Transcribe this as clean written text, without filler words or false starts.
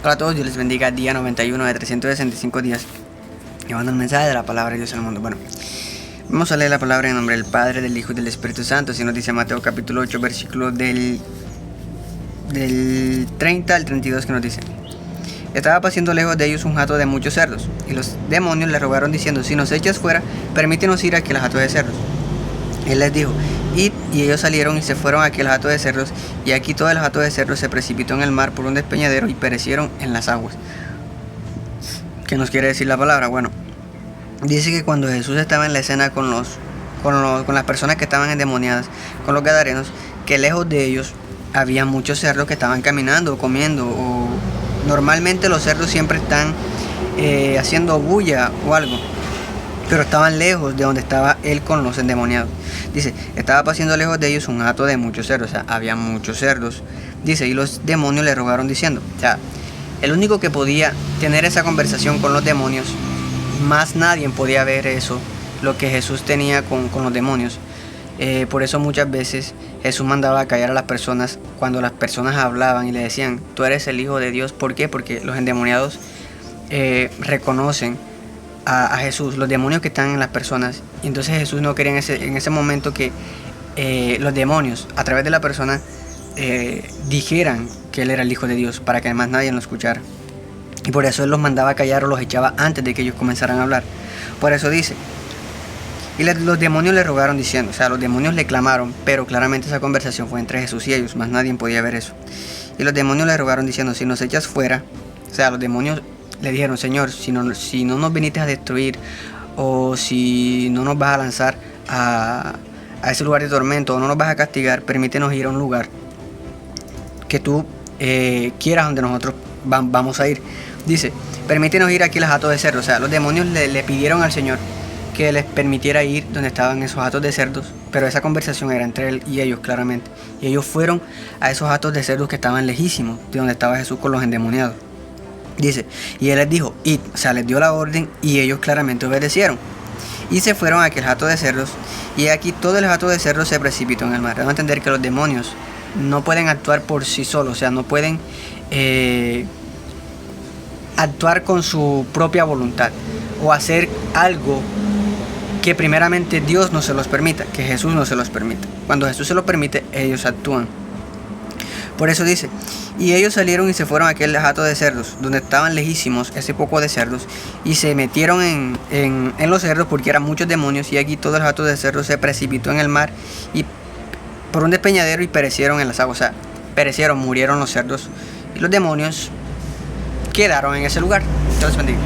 Hola a todos, Dios les bendiga. Día 91 de 365 días llevando el mensaje de la palabra de Dios al mundo. Bueno, vamos a leer la palabra en nombre del Padre, del Hijo y del Espíritu Santo. Así nos dice Mateo capítulo 8, versículo del 30 al 32, que nos dice: Estaba pasando lejos de ellos un hato de muchos cerdos, y los demonios le rogaron diciendo: si nos echas fuera, permítenos ir a aquel hato de cerdos. Él les dijo: id, y ellos salieron y se fueron a aquel hato de cerdos, y aquí todo el hato de cerdos se precipitó en el mar por un despeñadero y perecieron en las aguas. ¿Qué nos quiere decir la palabra? Bueno, dice que cuando Jesús estaba en la escena con las personas que estaban endemoniadas, con los gadarenos, que lejos de ellos había muchos cerdos que estaban caminando o comiendo, o normalmente los cerdos siempre están haciendo bulla o algo, pero estaban lejos de donde estaba él con los endemoniados. Dice, estaba pasando lejos de ellos un hato de muchos cerdos, o sea, había muchos cerdos. Dice, y los demonios le rogaron diciendo, o sea, el único que podía tener esa conversación con los demonios, más nadie podía ver eso, lo que Jesús tenía con los demonios. Por eso muchas veces Jesús mandaba a callar a las personas cuando las personas hablaban y le decían, tú eres el Hijo de Dios. ¿Por qué? Porque los endemoniados reconocen a Jesús, los demonios que están en las personas. Y entonces Jesús no quería en ese momento que los demonios a través de la persona dijeran que él era el Hijo de Dios, para que además nadie lo escuchara. Y por eso él los mandaba a callar o los echaba antes de que ellos comenzaran a hablar. Por eso dice, y los demonios le rogaron diciendo, o sea, los demonios le clamaron, pero claramente esa conversación fue entre Jesús y ellos, más nadie podía ver eso. Y los demonios le rogaron diciendo, si nos echas fuera, o sea, los demonios le dijeron, Señor, si no nos viniste a destruir, o si no nos vas a lanzar a ese lugar de tormento, o no nos vas a castigar, permítenos ir a un lugar que tú quieras, donde nosotros vamos a ir. Dice, permítenos ir aquí a los hatos de cerdos. O sea, los demonios le pidieron al Señor que les permitiera ir donde estaban esos hatos de cerdos, pero esa conversación era entre él y ellos, claramente. Y ellos fueron a esos hatos de cerdos que estaban lejísimos de donde estaba Jesús con los endemoniados. Dice, y él les dijo, id, o sea, les dio la orden y ellos claramente obedecieron. Y se fueron a aquel hato de cerdos, y aquí todo el hato de cerdos se precipitó en el mar. Debemos entender que los demonios no pueden actuar por sí solos, o sea, no pueden actuar con su propia voluntad o hacer algo que primeramente Dios no se los permita, que Jesús no se los permita. Cuando Jesús se lo permite, ellos actúan. Por eso dice, y ellos salieron y se fueron a aquel hato de cerdos, donde estaban lejísimos ese poco de cerdos, y se metieron en los cerdos porque eran muchos demonios, y aquí todo el hato de cerdos se precipitó en el mar y por un despeñadero y perecieron en las aguas. O sea, perecieron, murieron los cerdos, y los demonios quedaron en ese lugar. Dios los bendiga.